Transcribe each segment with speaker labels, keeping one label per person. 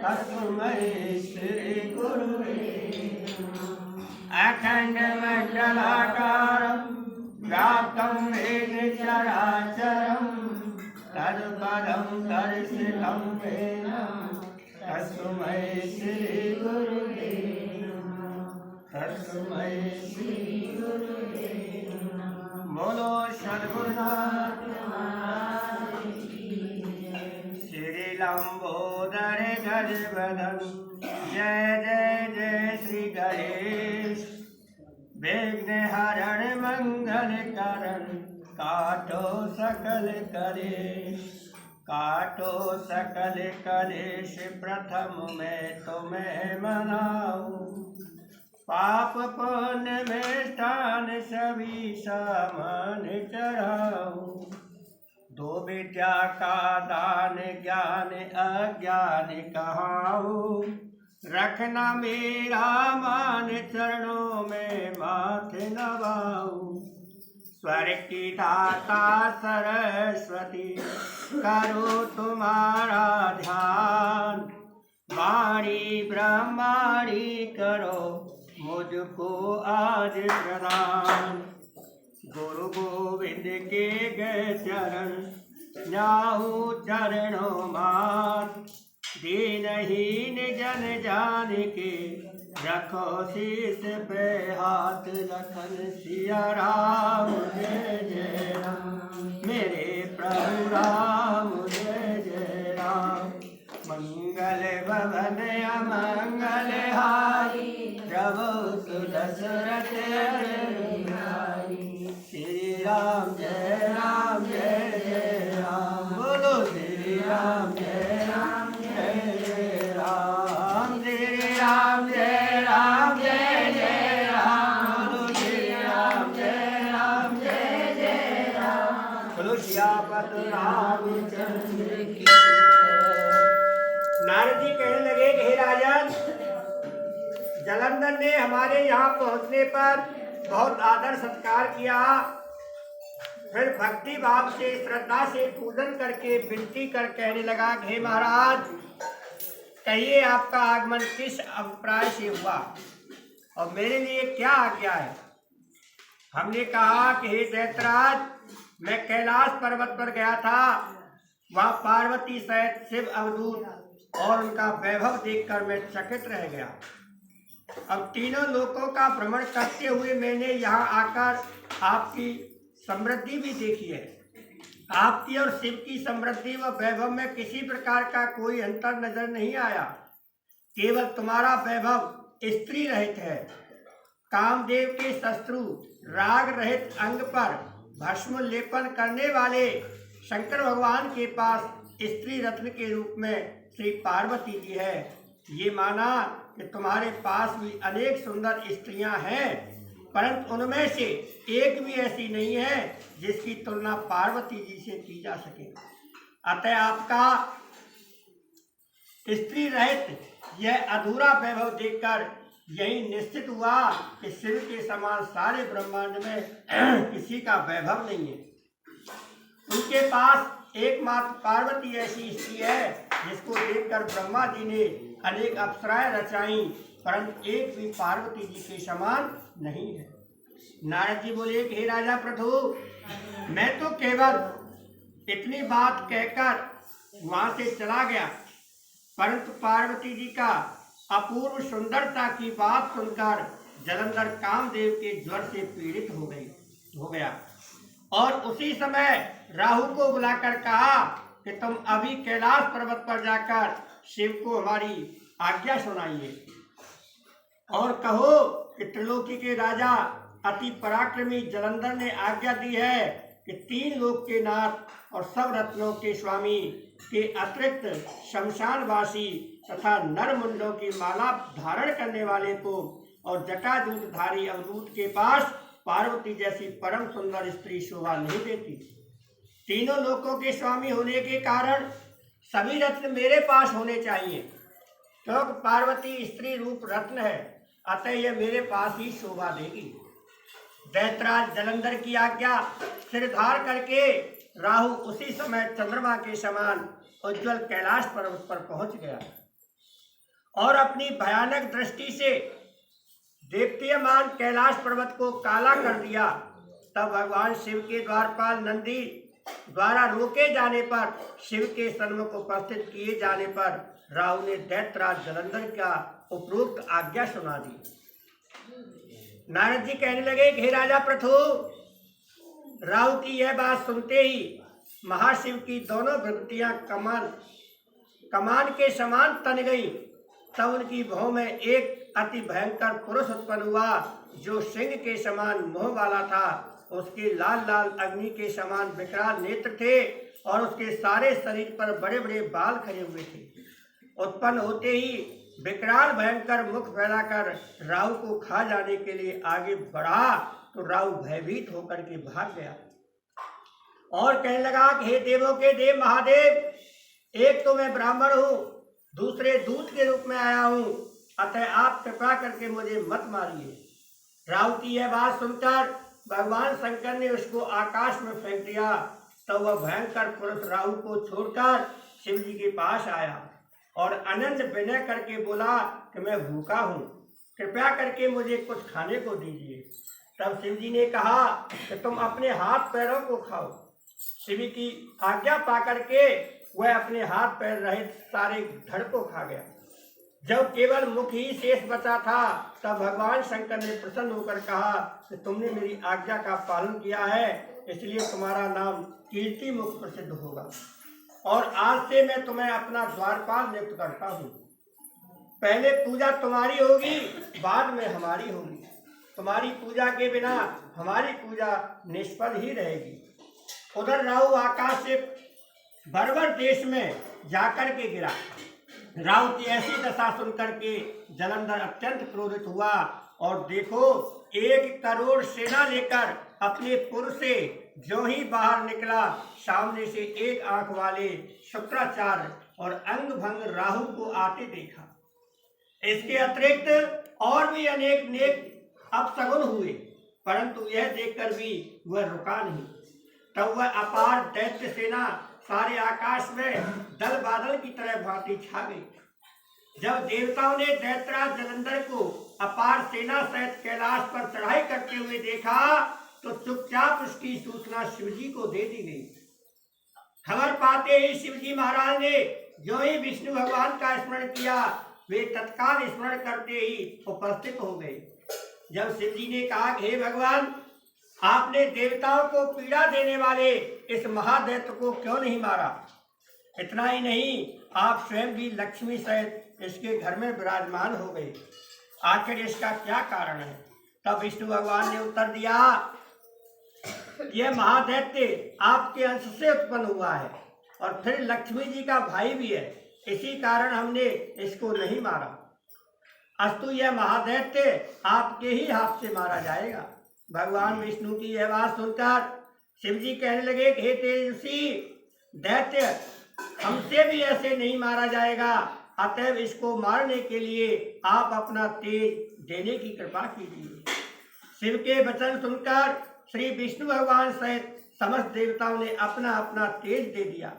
Speaker 1: तस्मै श्री गुरुवे अखण्डमण्डलाकारं व्याप्तं येन चराचरं तत्पदं दर्शितं येन तस्मै श्री गुरुवे तस्मै श्री गुरुवे बोलो सद्गुरुनाथ श्री लंबोदर गजवदन जय जय जय श्री गणेश विघ्न हरण मंगल करण काटो सकल कलेश काटो सकल कलेश प्रथम मैं तुम्हें मनाऊं पाप पुण्य में स्थान सभी समान चढ़ाऊं दो विद्या का दान ज्ञान अज्ञान कहाऊं रखना मेरा मान चरणों में माथे नवाऊं स्वर की दाता सरस्वती करो तुम्हारा ध्यान वाणी ब्रह्माणी करो मुझको आज प्रदान गुरु गोविंद के गए चरण जाऊं चरणों मान दीनहीन जन जान के रखो शीस पे हाथ लखन सिया राम जय जय राम मेरे प्रभु राम जय जय राम मंगल भवन अमंगल हारी प्रभु सुदशरथ श्री राम जय राम बोलो श्री राम जय जय राम श्री राम जय जय राम बोलो श्री राम जय राम बोलो सियापत रामचंद्र की। नारद जी कहने लगे कि हे राजन जालंधर ने हमारे यहाँ पहुँचने पर बहुत आदर सत्कार किया फिर भक्ति भाव से श्रद्धा से पूजन करके विनती कर कहने लगा कि हे महाराज कहिए आपका आगमन किस अभिप्राय से हुआ और मेरे लिए क्या आज्ञा है। हमने कहा कि हे दैत्यराज मैं कैलाश पर्वत पर गया था वहाँ पार्वती सहित शिव अवधूत और उनका वैभव देखकर मैं चकित रह गया। अब तीनों लोकों का भ्रमण करते हुए मैंने यहाँ आकर आपकी समृद्धि भी देखी है। आपकी और शिव की समृद्धि व वैभव में किसी प्रकार का कोई अंतर नजर नहीं आया। केवल तुम्हारा वैभव स्त्री रहित है। कामदेव के शत्रु राग रहित अंग पर भस्म लेपन करने वाले शंकर भगवान के पास स्त्री रत्न के रूप में श्री पार्वती जी है। ये माना कि तुम्हारे पास भी अनेक सुंदर स्त्रियां हैं परंतु उनमें से एक भी ऐसी नहीं है जिसकी तुलना पार्वती जी से की जा सके। अतः आपका स्त्री रहित यह अधूरा वैभव देखकर यही निश्चित हुआ कि शिव के समान सारे ब्रह्मांड में किसी का वैभव नहीं है। उनके पास एकमात्र पार्वती ऐसी स्त्री है जिसको देखकर ब्रह्मा जी ने अनेक अप्सराएं रचाई परंतु एक भी पार्वती जी के समान नहीं है। नारद जी बोले कि हे राजा प्रभु मैं तो केवल इतनी बात कहकर वहां से चला गया परंतु पार्वती जी का अपूर्व सुंदरता की बात सुनकर जालंधर कामदेव के ज्वर से पीड़ित हो गया और उसी समय राहु को बुलाकर कहा कि तुम अभी कैलाश पर्वत पर जाकर शिव को हमारी आज्ञा सुनाइए और कहो कि त्रिलोकी के राजा अति पराक्रमी जालंधर ने आज्ञा दी है कि तीन लोक के नाथ और सब रत्नों के स्वामी के अतिरिक्त शमशानवासी तथा नर मुंडों की माला धारण करने वाले को और जटाजूटधारी अवधूत के पास पार्वती जैसी परम सुंदर स्त्री शोभा नहीं देती। तीनों लोकों के स्वामी होने के कारण सभी रत्न मेरे पास होने चाहिए क्योंकि पार्वती स्त्री रूप रत्न है अतः यह मेरे पास ही शोभा देगी। दैत्यराज जालंधर की आज्ञा सिरधार करके राहु उसी समय चंद्रमा के समान उज्जवल कैलाश पर्वत पर पहुंच गया। और अपनी भयानक दृष्टि से देवतीयमान कैलाश पर्वत को काला कर दिया, तब भगवान शिव के द्वारपाल नंदी द्वारा रोके जाने पर, शिव के सन्मुख उपस्थित किए जाने पर राहु ने दैत्यराज जलंधर का उपरोक्त आज्ञा सुना दी। नारद जी कहने लगे, हे राजा पृथु, राहु की यह बात सुनते ही महाशिव की दोनों भृगुटियां कमान के समान तन गई। तब उनकी भौं में एक अति भयंकर पुरुष उत्पन्न हुआ, जो सिंह के समान मुंह वाला था। उसके लाल लाल अग्नि के समान विकराल नेत्र थे और उसके सारे शरीर पर बड़े बड़े बाल खड़े हुए थे। उत्पन्न होते ही विकराल भयंकर मुख फैलाकर राहु को खा जाने के लिए आगे बढ़ा, तो राहु भयभीत होकर के भाग गया और कहने लगा कि हे देवों के देव महादेव, एक तो मैं ब्राह्मण हूँ, दूसरे दूत के रूप में आया हूँ, अतः आप कृपा करके मुझे मत मारिए। राहु की यह बात सुनकर भगवान शंकर ने उसको आकाश में फेंक दिया। तो वह भयंकर पुरुष राहु को छोड़कर शिव जी के पास आया और अनंत विनय करके बोला कि मैं भूखा हूँ, कृपया करके मुझे कुछ खाने को दीजिए। तब शिव जी ने कहा कि तुम अपने हाथ पैरों को खाओ। शिव की आज्ञा पाकर के वह अपने हाथ पैर रहित सारे धड़ को खा गया। जब केवल मुख ही शेष बचा था, तब भगवान शंकर ने प्रसन्न होकर कहा कि तुमने मेरी आज्ञा का पालन किया है, इसलिए तुम्हारा नाम कीर्ति मुख प्रसिद्ध होगा और आज से मैं तुम्हें अपना द्वारपाल नियुक्त करता हूँ। पहले पूजा तुम्हारी होगी, बाद में हमारी होगी। तुम्हारी पूजा के बिना हमारी पूजा निष्फल ही रहेगी। उधर राहु आकाश से बर्बर देश में जाकर के गिरा। राहु की ऐसी दशा सुनकर के जलंधर अत्यंत क्रोधित हुआ और देखो, 1 करोड़ सेना लेकर अपने पुर से जो ही बाहर निकला, सामने से एक आंख वाले शुक्राचार्य और अंग भंग राहु को आते देखा। इसके अतिरिक्त और भी अनेक नेक अपशगुन हुए, परंतु यह देखकर भी वह रुका नहीं। तब वह अपार दैत्य सेना सारे आकाश में दल बादल की तरह भांति छा गई। जब देवताओं ने दैत्यराज जलंधर को अपार सेना सहित कैलाश पर चढ़ाई करते हुए देखा, तो चुपचाप उसकी सूचना शिवजी को दे दी गई। खबर पाते ही शिवजी महाराज ने जो ही विष्णु भगवान का स्मरण किया, वे तत्काल स्मरण करते ही उपस्थित हो गए। जब शिवजी ने कहा, हे भगवान, आपने देवताओं को पीड़ा देने वाले इस महादैत्य को क्यों नहीं मारा? इतना ही नहीं, आप स्वयं भी लक्ष्मी सहित इसके घर में विराजमान हो गए। आखिर इसका क्या कारण है? तब विष्णु भगवान ने उत्तर दिया, यह महादैत्य आपके अंश से उत्पन्न हुआ है और फिर लक्ष्मी जी का भाई भी है, इसी कारण हमने इसको नहीं मारा। अस्तु यह महादैत्य आपके ही हाथ से मारा जाएगा। भगवान विष्णु की यह बात सुनकर शिवजी कहने लगे, हे तेजस्वी दैत्य, हमसे भी ऐसे नहीं मारा जाएगा, अतएव इसको मारने के लिए आप अपना तेज देने की कृपा कीजिए। शिव के वचन सुनकर श्री विष्णु भगवान सहित समस्त देवताओं ने अपना अपना तेज दे दिया।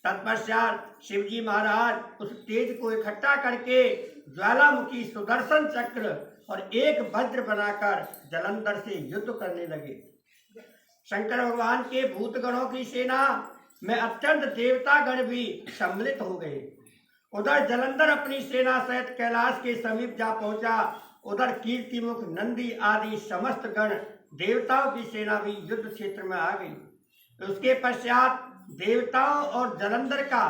Speaker 1: तत्पश्चात शिवजी महाराज उस तेज को इकट्ठा करके ज्वालामुखी सुदर्शन चक्र और एक वज्र बनाकर जलंधर से युद्ध करने लगे। शंकर भगवान के भूतगणों की सेना में अत्यंत देवता गण भी सम्मिलित हो गए। उधर जलंधर अपनी सेना सहित कैलाश के समीप जा पहुंचा। उधर कीर्तिमुख, नंदी आदि समस्त गण देवताओं की सेना भी युद्ध क्षेत्र में आ गई। उसके पश्चात देवताओं और जलंधर का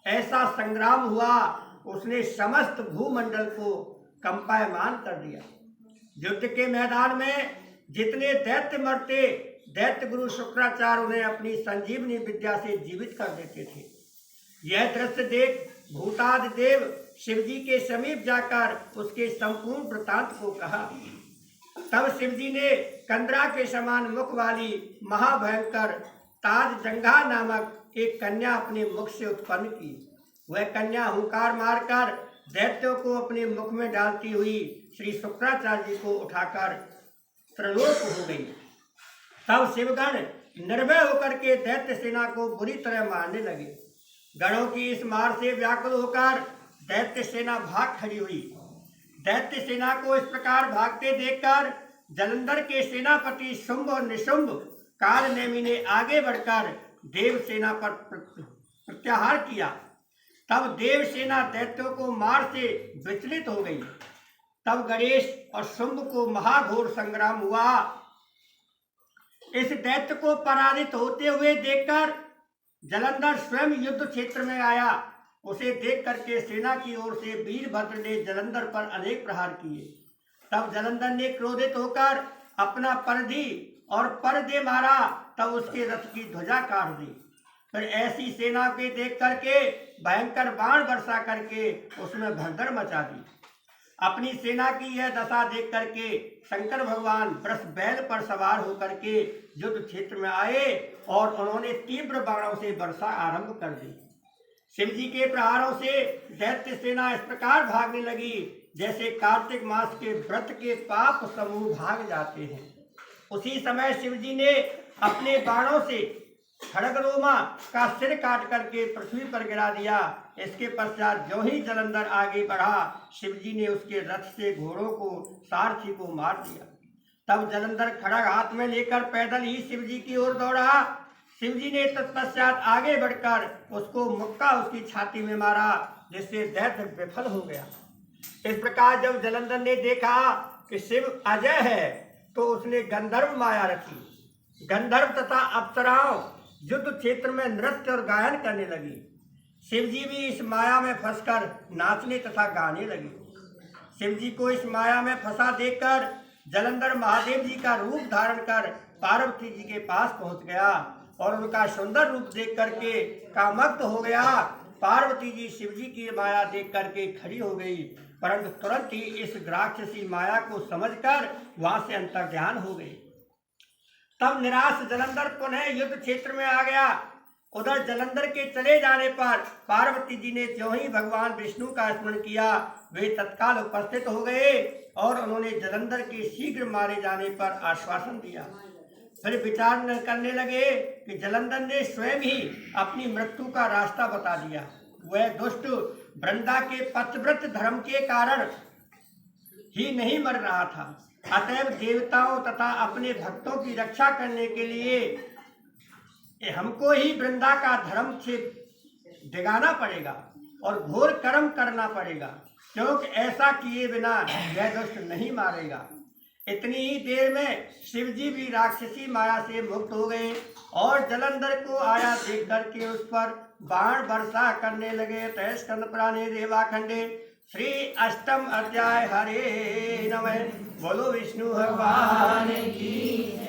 Speaker 1: ऐसा संग्राम हुआ, उसने समस्त भूमंडल को कंपायमान कर दिया। युद्ध के मैदान में जितने दैत्य मरते, दैत्य गुरु शुक्राचार्य उन्हें अपनी संजीवनी विद्या से जीवित कर देते थे। यह दृश्य देख भूतादि देव शिवजी के समीप जाकर उसके संपूर्ण वृतांत को कहा। तब शिवजी ने कंदरा के समान मुख वाली महाभयंकर ताज जंघा नामक एक कन्या अपने मुख से उत्पन्न की। वह कन्या हुंकार मारकर दैत्यों को अपने मुख में डालती हुई श्री शुक्राचार्य जी को उठाकर त्रिलोक हो गई। तब शिवगण निर्भय होकर के दैत्य सेना को बुरी तरह मारने लगे। गणों की इस मार से व्याकुल होकर दैत्य सेना भाग खड़ी हुई। दैत्य सेना को इस प्रकार भागते देखकर जलंधर के सेनापति शुंभ और निशुंभ कालनेमी ने आगे बढ़कर देव सेना पर प्रत्याहार किया। तब देव सेना दैत्यों को मार से विचलित हो गई। तब गणेश और शुंभ को महाघोर संग्राम हुआ। इस दैत्य को पराजित होते हुए देखकर जलंधर स्वयं युद्ध क्षेत्र में आया। उसे देख करके सेना की ओर से वीरभद्र ने जलंधर पर अनेक प्रहार किए। तब जलंधर ने क्रोधित होकर अपना परिधि और परदे मारा। तब उसके रथ की ध्वजा काट दी। फिर ऐसी सेना के देख करके भयंकर बाण वर्षा करके उसमें भगदड़ मचा दी। अपनी सेना की यह दशा देख करके शंकर भगवान वृष बैल पर सवार होकर के युद्ध क्षेत्र में आए और उन्होंने तीव्र बाणों से वर्षा आरंभ कर दी। शिव जी के प्रहारों से दैत्य सेना इस प्रकार भागने लगी जैसे कार्तिक मास के व्रत के पाप समूह भाग जाते हैं। उसी समय शिव जी ने अपने बाणों से खड़गरोमा का सिर काट करके पृथ्वी पर गिरा दिया। इसके पश्चात जो ही जलंधर आगे बढ़ा, शिव जी ने उसके रथ से घोड़ों को सारथी को मार दिया। तब जलंधर खड़ग हाथ में लेकर पैदल ही शिव जी की ओर दौड़ा। शिव जी ने तत्पश्चात आगे बढ़कर उसको मुक्का उसकी छाती में मारा, जिससे दैत्य विफल हो गया। इस प्रकार जब जलंधर ने देखा कि शिव अजय है, तो उसने गंधर्व माया रखी। गंधर्व तथा अप्सराओं युद्ध क्षेत्र में नृत्य और गायन करने लगी। शिव जी भी इस माया में फंसकर नाचने तथा गाने लगे। शिव जी को इस माया में फंसा देखकर जलंधर महादेव जी का रूप धारण कर पार्वती जी के पास पहुंच गया और उनका सुंदर रूप देख करके कामग्ध हो गया। पार्वती जी शिव जी की माया देख करके खड़ी हो गई, परंतु तुरंत ही इस राक्षसी माया को समझकर वहां से अंतर्ध्यान हो गई। तब निराश जलंधर पुनः युद्ध क्षेत्र में आ गया। उधर जलंधर के चले जाने पर पार्वती जी ने जो ही भगवान विष्णु का स्मरण किया, वे तत्काल उपस्थित हो गए और उन्होंने जलंधर के शीघ्र मारे जाने पर आश्वासन दिया। फिर विचार करने लगे कि जलंधर ने स्वयं ही अपनी मृत्यु का रास्ता बता दिया। वह दुष्ट वृंदा के पतिव्रत धर्म के कारण ही नहीं मर रहा था। अतएव देवताओं तथा अपने भक्तों की रक्षा करने के लिए हमको ही वृंदा का धर्म से डिगाना पड़ेगा और घोर कर्म करना पड़ेगा, क्योंकि ऐसा किए बिना यह दुष्ट नहीं मारेगा। इतनी ही देर में शिव जी भी राक्षसी माया से मुक्त हो गए और जलंधर को आया देख करके उस पर बाण वर्षा करने लगे। तय स्कंद पुराणे देवाखंडे श्री अष्टम अध्याय हरे नमः। बोलो विष्णु भगवान की।